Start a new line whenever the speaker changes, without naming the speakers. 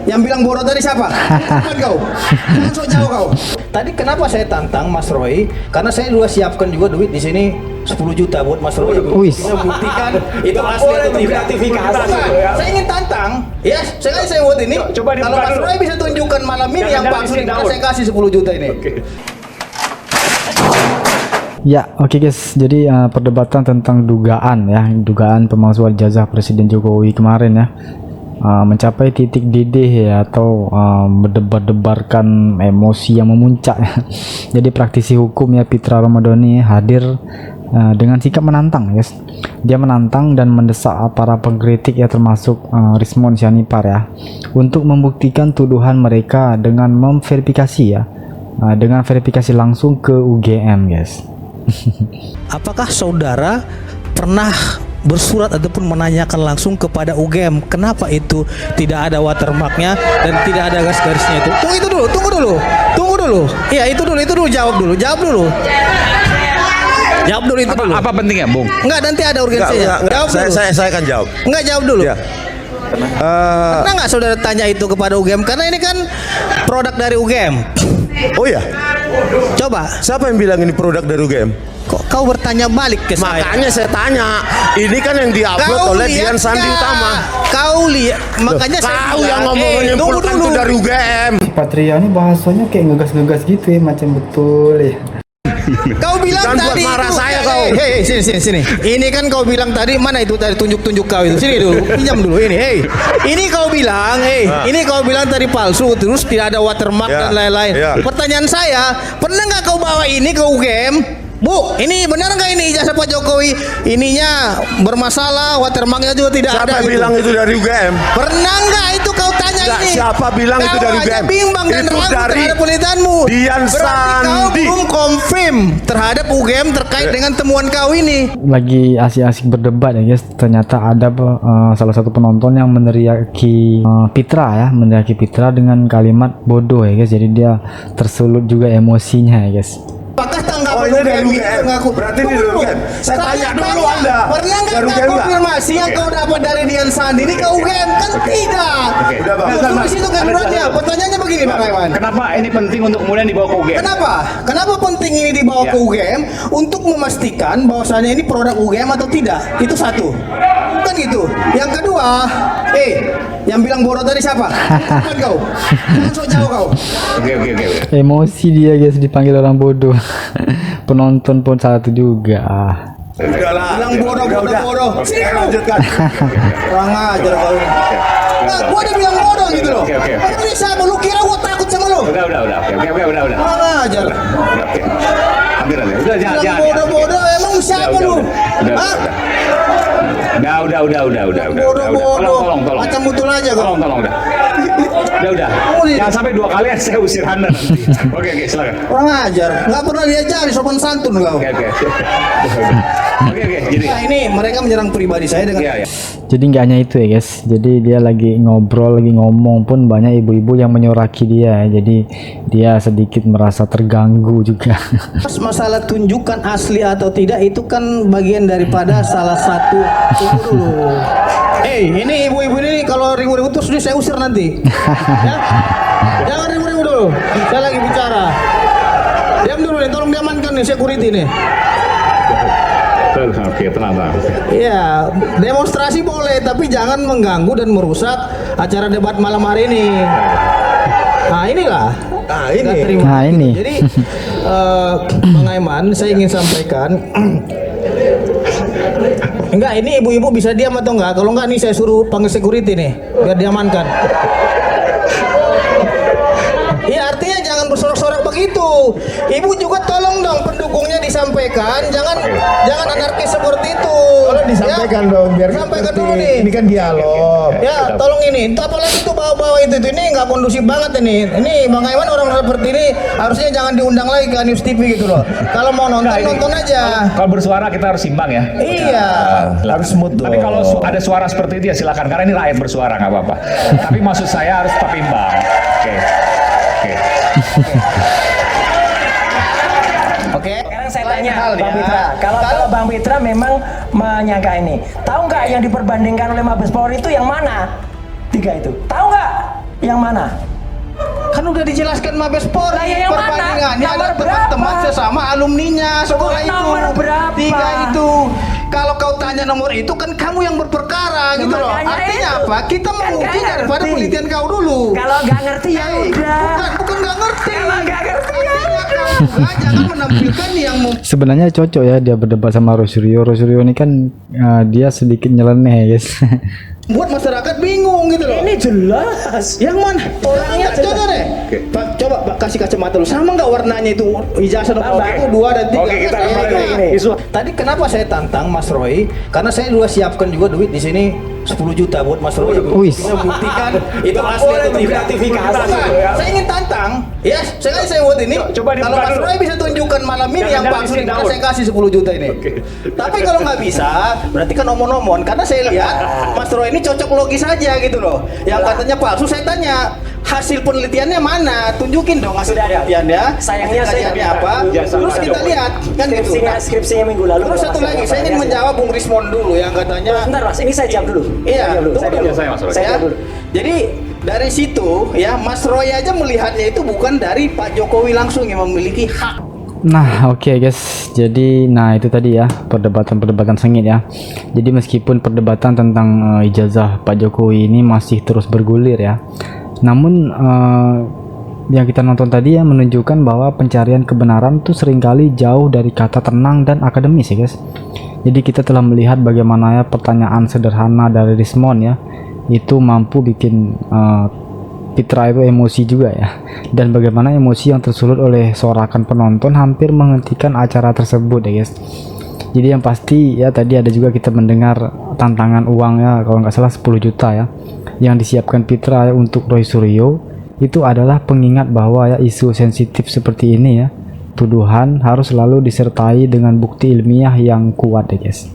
Yang bilang bodoh tadi siapa? Bukan kau. Jangan sok jauh kau. Tadi kenapa saya tantang Mas Roy? Karena saya juga siapkan juga duit di sini 10 juta buat Mas Roy. Saya buktikan itu asli atau tidak.
Gratifikasi.
Saya ingin tantang. Ya, saya buat ini.
Coba
kalau Mas Roy bisa tunjukkan malam ini yang palsu, saya kasih 10 juta ini.
Ya, oke guys. Jadi perdebatan tentang dugaan pemalsuan ijazah Presiden Jokowi kemarin ya, mencapai titik didih ya, atau berdebar-debarkan emosi yang memuncak ya. Jadi praktisi hukum ya Pitra Ramadhani hadir dengan sikap menantang guys. Dia menantang dan mendesak para pengkritik ya, termasuk Rismon Sianipar ya, untuk membuktikan tuduhan mereka dengan memverifikasi ya, dengan verifikasi langsung ke UGM guys.
Apakah saudara pernah bersurat ataupun menanyakan langsung kepada UGM kenapa itu tidak ada watermarknya dan tidak ada garis-garisnya itu? Tunggu dulu. Iya, itu dulu, jawab dulu itu dulu.
Apa pentingnya, Bung?
Enggak, nanti ada urgensinya. Jawab dulu.
Saya akan jawab.
Enggak, jawab dulu.
Ya.
Pernah nggak saudara tanya itu kepada UGM? Karena ini kan produk dari UGM.
Oh ya,
Coba,
siapa yang bilang ini produk dari UGM?
kok kau bertanya balik ke saya?
Makanya saya tanya, ini kan yang diupload oleh Dian Sandi Utama.
Kau lihat, makanya
Kau yang ngomong menyimpulkan itu dari UGM.
Patria ini bahasanya kayak ngegas-ngegas gitu ya, macam betul ya.
Kau bilang
Jangan buat
tadi
marah
itu,
saya kau.
Hei, sini. Ini kan kau bilang tadi, mana itu tadi tunjuk kau itu. Sini dulu, pinjam dulu ini. Ini kau bilang, ini kau bilang tadi palsu, terus tidak ada watermark dan lain-lain. Pertanyaan saya, pernah nggak kau bawa ini ke UGM? Bu, ini benar nggak ini ijazah Pak Jokowi? Ininya bermasalah, watermarknya juga tidak ada.
Siapa bilang itu dari UGM?
Pernah nggak itu kau tanya
Nggak,
ini?
siapa bilang itu dari
Kau aja
UGM?
bimbang dan
Itu
ragu
dari
terhadap penelitianmu.
Dian
Berarti kau
Sandi.
belum confirm terhadap UGM terkait dengan temuan kau ini.
Lagi asik-asik berdebat ya guys, ternyata ada salah satu penonton yang meneriaki Pitra dengan kalimat bodoh ya guys. Jadi dia tersulut juga emosinya ya guys.
Apakah tanggapan
ini dari UGM?
Mengaku?
Berarti ini dari UGM. Saya tanya dulu Anda.
Pernah nggak
Dari
kau
UGM nggak?
konfirmasi yang kau dapat dari Dian Sandi ini ke UGM? Kan tidak.
Udah, Bang.
Justru di situ kan beratnya. Pertanyaannya begini Pak Iwan.
Kenapa ini penting untuk kemudian dibawa ke UGM?
Kenapa penting ini dibawa ke UGM? Untuk memastikan bahwasannya ini produk UGM atau tidak. Itu satu. Kan gitu. Yang kedua, yang bilang bodoh tadi siapa? Bukan kau. Jangan sok jauh kau.
Oke.
Emosi dia guys, dipanggil orang bodoh. Penonton pun satu juga.
Udahlah.
Bilang bodoh. Sini kau.
Lanjutkan.
Kurang ajar kau. Nah, gua udah bilang bodoh gitu loh.
Oke.
Ini siapa? Lu kira gua takut sama lu?
Udah. Oke.
Kurang ajar.
Oke. Ambil aja. Udah, jangan.
Bilang bodoh, emang siapa lu? Hah?
Udah.
Bodoh.
Tolong.
Macam betul aja kau.
Tolong, udah. Udah. Jangan sampai 2 kali saya usir Anda nanti. Oke, silakan.
Kurang ajar. Nggak pernah diajari sopan santun kau.
Oke. Jadi.
Nah, ini mereka menyerang pribadi saya dengan
Iya.
Jadi nggak hanya itu ya guys. Jadi dia lagi ngomong pun banyak ibu-ibu yang menyoraki dia. Jadi dia sedikit merasa terganggu juga.
masalah tunjukkan asli atau tidak itu kan bagian daripada salah satu. Tunggu dulu. Ini ibu-ibu ini kalau ribu-ribu terus saya usir nanti. Ya? Jangan ribu-ribu dulu. Saya lagi bicara. Diam dulu nih, tolong diamankan nih security nih.
Oke, tenang.
Iya, demonstrasi boleh tapi jangan mengganggu dan merusak acara debat malam hari ini. Nah, inilah. Nggak terima.
Nah, ini.
Jadi Bang Aiman, saya ingin sampaikan. Enggak, ini ibu-ibu bisa diam atau enggak? Kalau enggak nih saya suruh panggil security nih biar diamankan. Iya, artinya jangan bersorak-sorak begitu. Ibu juga tolong dong pendukungnya disampaikan, jangan anarkis seperti itu.
Kalau disampaikan dong, biar
sampaikan dulu nih.
Ini kan dialog.
Ya, tolong ini. Apalagi itu bawa-bawa itu ini nggak kondusif banget ini. Ini Bang Aiwan orang seperti ini harusnya jangan diundang lagi ke News TV gitu loh. Kalau mau nonton nonton aja.
Kalau bersuara kita harus imbang ya.
Iya.
Harus smooth dong.
Tapi kalau ada suara seperti itu ya silakan, karena ini rakyat bersuara, nggak apa-apa. Tapi maksud saya harus tetap imbang.
Oke.
Sekarang saya tanya Bang Pitra, kalau Bang Pitra memang menyangka ini, tahu nggak yang diperbandingkan oleh Mabes Polri itu yang mana? 3 itu, tahu nggak? Yang mana?
Kan udah dijelaskan Mabes Polri
Lah, ya yang mana?
perbandingannya
Nomor
ada teman-teman
berapa?
sesama alumninya sekolah itu.
Nomor berapa?
3 itu. Kalau kau tanya nomor itu kan kamu yang berperkara gitu loh.
Makanya
Artinya
itu.
apa? Kita
Kan
menguji
nggak
daripada
ngerti.
penelitian kau dulu.
Kalau nggak ngerti ya
Hei,
udah.
bukan nggak ngerti.
Kalau nggak ngerti ya
Artinya kau juga jangan menampilkan yang
Sebenarnya cocok ya dia berdebat sama Rosario. Rosario ini kan dia sedikit nyeleneh guys.
buat masyarakat bingung gitu loh.
Ini jelas.
Yang mana?
Orangnya
Coba deh. Pak, coba Pak, kasih kacamata lu. Sama nggak warnanya itu ijazah nomor
Sama.
1, 2 dan 3.
Oke, kita kembali
gini.
Tadi kenapa saya tantang Mas Roy? Karena saya juga siapkan juga duit di sini 10 juta buat Mas Roy.
Wis.
Bisa buktikan itu asli atau tidak.
Gratifikasi.
Bukan, saya ingin tantang. Ya, saya buat ini.
Coba
Kalau
dibuka
Mas
dulu.
Roy bisa tunjukkan malam ini yang
Jangan
palsu
di sini,
ini,
Daud.
saya kasih 10 juta ini. Tapi kalau nggak bisa, berarti kan omon-omon. Karena saya lihat Mas Roy ini cocok logis aja gitu loh. Yang katanya palsu, saya tanya hasil penelitiannya mana? Tunjukin dong hasil
Sudah ada.
penelitiannya.
Sayangnya
hasil
saya
kajiannya
nggak
apa?
Ijazah
Terus
nggak
kita
ada.
lihat kan gitu.
Skripsinya minggu lalu.
Terus satu lagi, saya ingin menjawab Bung Rismon dulu yang katanya.
Bentar Mas, ini saya jawab dulu.
Iya,
Saya jawab dulu.
tunggu
Saya
dulu.
jawab
Saya, Mas Roy.
Saya
Ya.
jawab dulu.
Jadi dari situ ya Mas Roy aja melihatnya itu bukan dari Pak Jokowi langsung yang memiliki hak.
Nah, oke guys. Jadi, nah itu tadi ya perdebatan sengit ya. Jadi meskipun perdebatan tentang ijazah Pak Jokowi ini masih terus bergulir ya. Namun yang kita nonton tadi ya menunjukkan bahwa pencarian kebenaran tuh seringkali jauh dari kata tenang dan akademis ya guys. Jadi kita telah melihat bagaimana ya pertanyaan sederhana dari Rismon ya itu mampu bikin Pitra itu emosi juga ya, dan bagaimana emosi yang tersulut oleh sorakan penonton hampir menghentikan acara tersebut ya guys. Jadi yang pasti ya tadi ada juga kita mendengar tantangan uang ya kalau nggak salah 10 juta ya yang disiapkan Pitra ya, untuk Roy Suryo. Itu adalah pengingat bahwa ya isu sensitif seperti ini ya, tuduhan harus selalu disertai dengan bukti ilmiah yang kuat ya guys.